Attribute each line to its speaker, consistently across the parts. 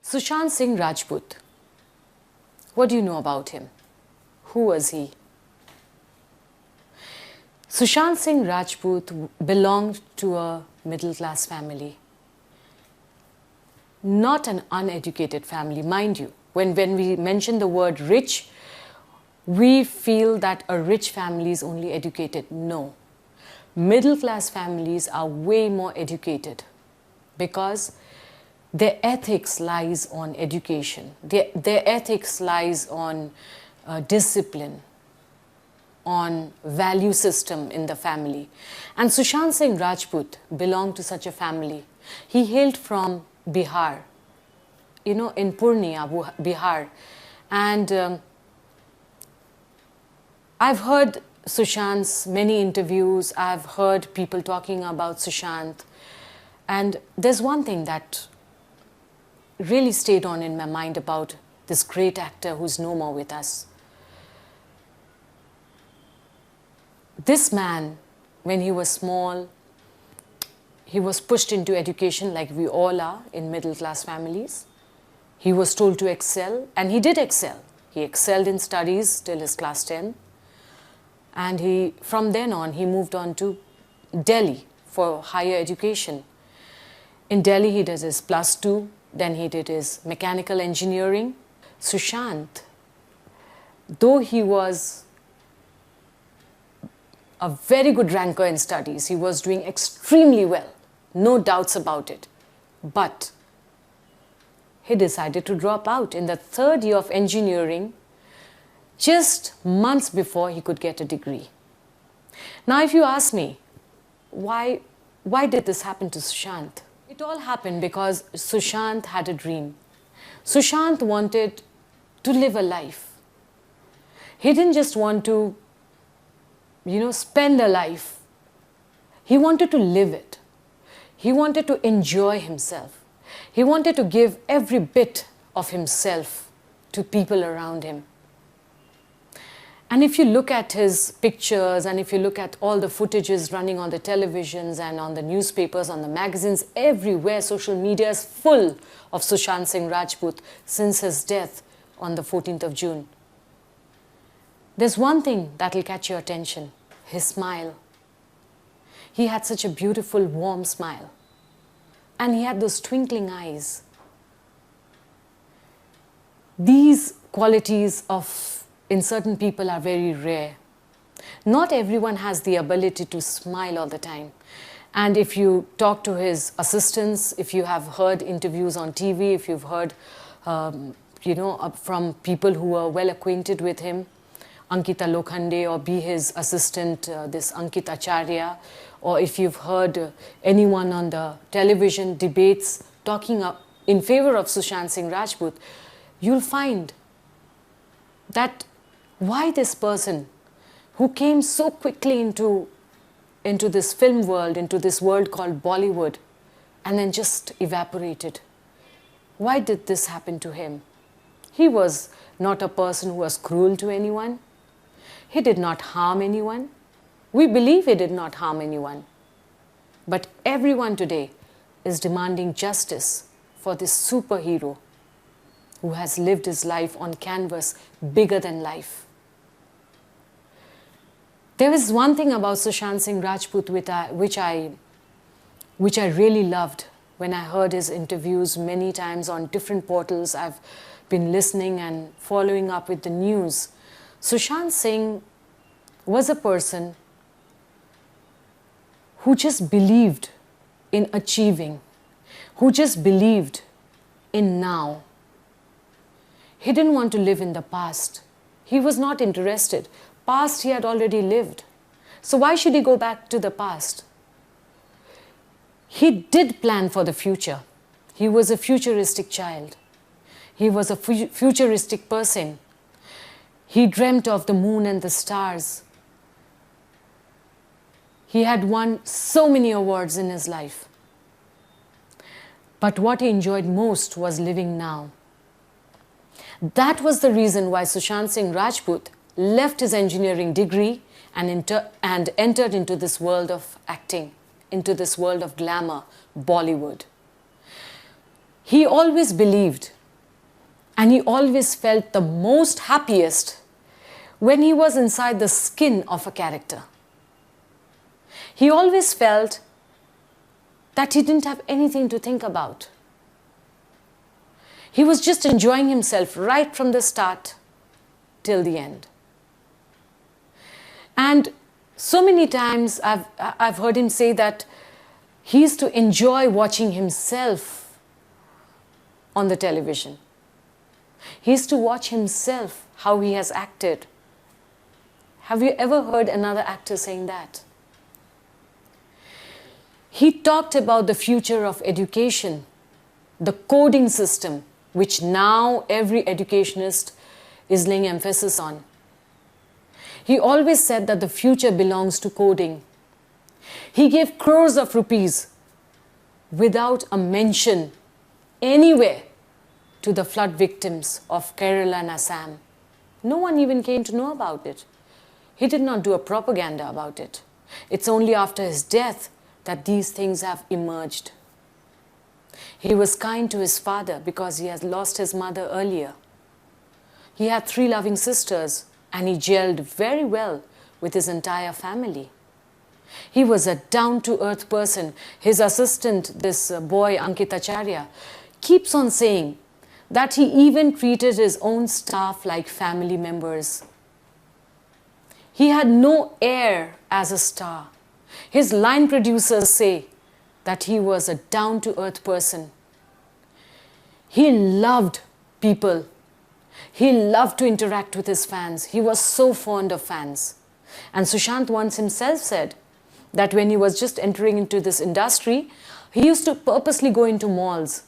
Speaker 1: Sushant Singh Rajput. What do you know about him? Who was he? Sushant Singh Rajput belonged to a middle-class family. Not an uneducated family, mind you. When we mention the word rich, we feel that a rich family is only educated. No. Middle-class families are way more educated because their ethics lies on education. Their ethics lies on discipline, on value system in the family. And Sushant Singh Rajput belonged to such a family. He hailed from Bihar, in Purnia, Bihar. And I've heard Sushant's many interviews. I've heard people talking about Sushant. And there's one thing that really stayed on in my mind about this great actor who's no more with us. This man, when he was small, he was pushed into education like we all are in middle-class families. He was told to excel, and he did excel. He excelled in studies till his class 10. And from then on, he moved on to Delhi for higher education. In Delhi, he did his +2. Then he did his mechanical engineering. Sushant, though he was a very good ranker in studies, he was doing extremely well, no doubts about it. But he decided to drop out in the 3rd year of engineering, just months before he could get a degree. Now, if you ask me, why did this happen to Sushant? It all happened because Sushant had a dream. Sushant wanted to live a life. He didn't just want to, spend a life. He wanted to live it. He wanted to enjoy himself. He wanted to give every bit of himself to people around him. And if you look at his pictures and if you look at all the footages running on the televisions and on the newspapers, on the magazines, everywhere, social media is full of Sushant Singh Rajput since his death on the 14th of June. There's one thing that will catch your attention, his smile. He had such a beautiful, warm smile. And he had those twinkling eyes. These qualities in certain people are very rare. Not everyone has the ability to smile all the time. And if you talk to his assistants, if you have heard interviews on TV, if you've heard, from people who are well acquainted with him, Ankita Lokhande, or be his assistant, this Ankit Acharya, or if you've heard anyone on the television debates talking in favor of Sushant Singh Rajput, you'll find that why this person who came so quickly into this film world, into this world called Bollywood, and then just evaporated. Why did this happen to him? He was not a person who was cruel to anyone. He did not harm anyone. We believe he did not harm anyone. But everyone today is demanding justice for this superhero who has lived his life on canvas bigger than life. There is one thing about Sushant Singh Rajput which I really loved when I heard his interviews many times on different portals. I've been listening and following up with the news. Sushant Singh was a person who just believed in achieving, who just believed in now. He didn't want to live in the past. He was not interested. Past he had already lived. So why should he go back to the past? He did plan for the future. He was a futuristic child. He was a futuristic person. He dreamt of the moon and the stars. He had won so many awards in his life. But what he enjoyed most was living now. That was the reason why Sushant Singh Rajput left his engineering degree and entered into this world of acting, into this world of glamour, Bollywood. He always believed And he always felt the most happiest when he was inside the skin of a character. He always felt that he didn't have anything to think about. He was just enjoying himself right from the start till the end. And so many times I've heard him say that he used to enjoy watching himself on the television. He used to watch himself, how he has acted. Have you ever heard another actor saying that? He talked about the future of education, the coding system, which now every educationist is laying emphasis on. He always said that the future belongs to coding. He gave crores of rupees without a mention anywhere to the flood victims of Kerala and Assam. No one even came to know about it. He did not do a propaganda about it. It's only after his death that these things have emerged. He was kind to his father because he had lost his mother earlier. He had 3 loving sisters and he gelled very well with his entire family. He was a down-to-earth person. His assistant, this boy Ankit Acharya, keeps on saying that he even treated his own staff like family members. He had no air as a star. His line producers say that he was a down-to-earth person. He loved people. He loved to interact with his fans. He was so fond of fans. And Sushant once himself said that when he was just entering into this industry, he used to purposely go into malls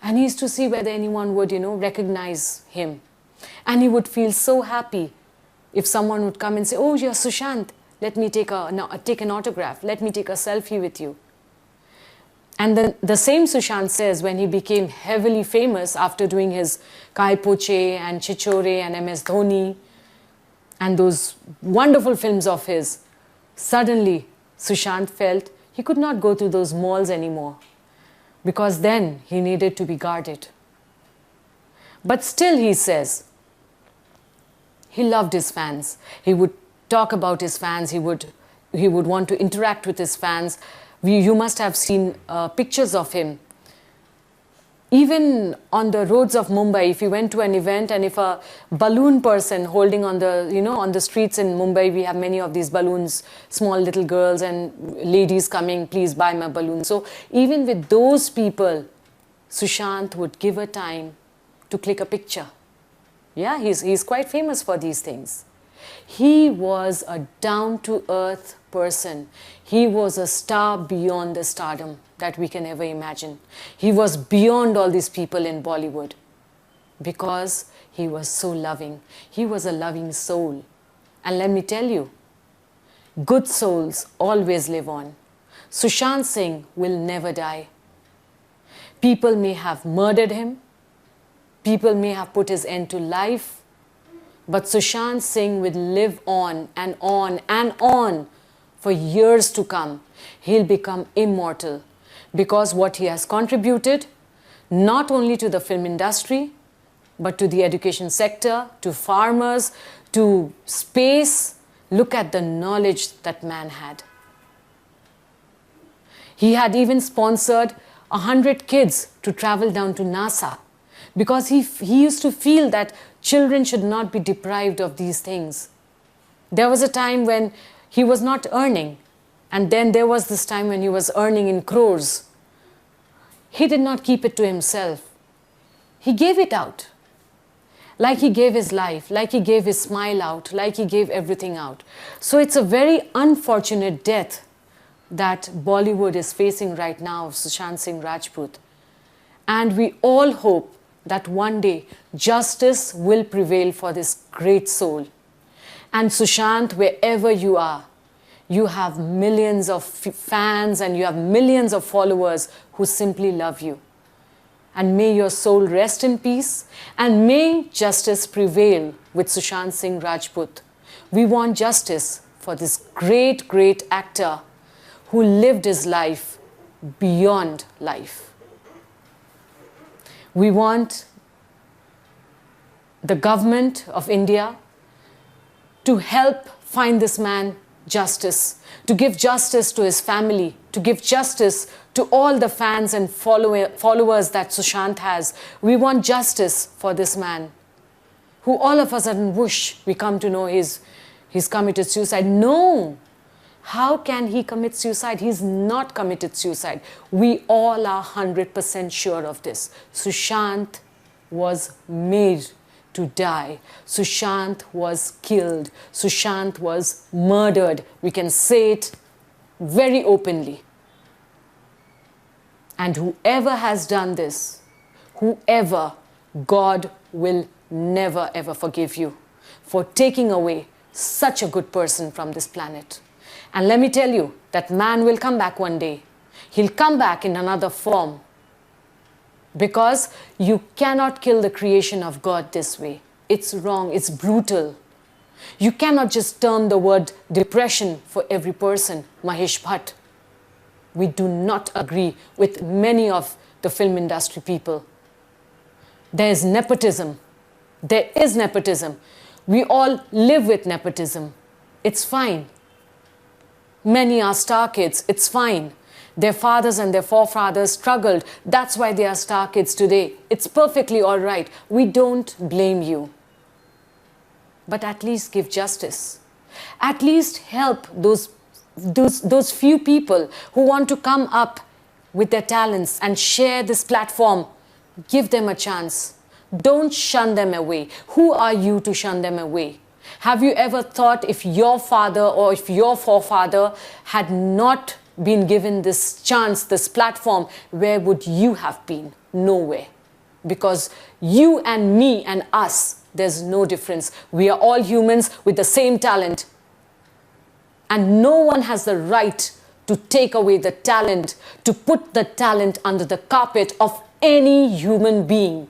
Speaker 1: and he used to see whether anyone would, recognize him. And he would feel so happy if someone would come and say, "Oh, you're Sushant. Let me take an autograph. Let me take a selfie with you." And then the same Sushant says when he became heavily famous after doing his Kai Poche and Chichore and MS Dhoni and those wonderful films of his, suddenly Sushant felt he could not go to those malls anymore because then he needed to be guarded. But still, he says, he loved his fans. He would talk about his fans. He would want to interact with his fans. You must have seen pictures of him. Even on the roads of Mumbai, if he went to an event and if a balloon person holding on the, on the streets in Mumbai, we have many of these balloons, small little girls and ladies coming, "Please buy my balloon." So even with those people, Sushant would give a time to click a picture. Yeah, he's quite famous for these things. He was a down-to-earth person. He was a star beyond the stardom that we can ever imagine. He was beyond all these people in Bollywood because he was so loving. He was a loving soul. And let me tell you, good souls always live on. Sushant Singh will never die. People may have murdered him. People may have put his end to life. But Sushant Singh will live on and on and on for years to come. He'll become immortal because what he has contributed not only to the film industry, but to the education sector, to farmers, to space. Look at the knowledge that man had. He had even sponsored 100 kids to travel down to NASA because he used to feel that children should not be deprived of these things. There was a time when he was not earning, and then there was this time when he was earning in crores. He did not keep it to himself. He gave it out. Like he gave his life, like he gave his smile out, like he gave everything out. So it's a very unfortunate death that Bollywood is facing right now of Sushant Singh Rajput. And we all hope that one day justice will prevail for this great soul. And Sushant, wherever you are, you have millions of fans and you have millions of followers who simply love you. And may your soul rest in peace and may justice prevail with Sushant Singh Rajput. We want justice for this great, great actor who lived his life beyond life. We want the government of India to help find this man justice, to give justice to his family, to give justice to all the fans and followers that Sushant has. We want justice for this man, who all of a sudden, whoosh, we come to know he's committed suicide. No! How can he commit suicide? He's not committed suicide. We all are 100% sure of this. Sushant was made to die. Sushant was killed. Sushant was murdered. We can say it very openly. And whoever has done this, whoever, God will never ever forgive you for taking away such a good person from this planet. And let me tell you that man will come back one day. He'll come back in another form, because you cannot kill the creation of God this way. It's wrong, it's brutal. You cannot just term the word depression for every person, Mahesh Bhatt. We do not agree with many of the film industry people. There is nepotism. There is nepotism. We all live with nepotism. It's fine. Many are star kids. It's fine. Their fathers and their forefathers struggled. That's why they are star kids today. It's perfectly all right. We don't blame you. But at least give justice. At least help those few people who want to come up with their talents and share this platform. Give them a chance. Don't shun them away. Who are you to shun them away? Have you ever thought, if your father or if your forefather had not been given this chance, this platform, where would you have been? Nowhere. Because you and me and us, there's no difference. We are all humans with the same talent. And no one has the right to take away the talent, to put the talent under the carpet of any human being.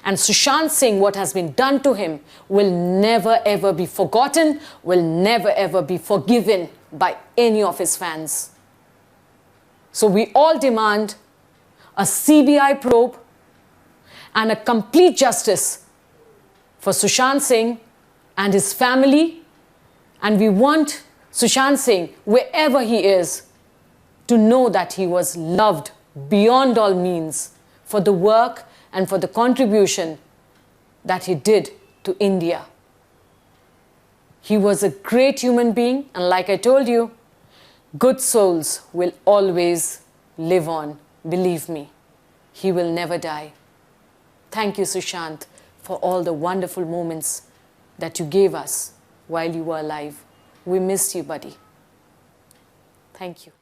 Speaker 1: And Sushant Singh, what has been done to him, will never ever be forgotten, will never ever be forgiven by any of his fans. So we all demand a CBI probe and a complete justice for Sushant Singh and his family. And we want Sushant Singh, wherever he is, to know that he was loved beyond all means for the work and for the contribution that he did to India. He was a great human being, and like I told you, good souls will always live on. Believe me, he will never die. Thank you, Sushant, for all the wonderful moments that you gave us while you were alive. We missed you, buddy. Thank you.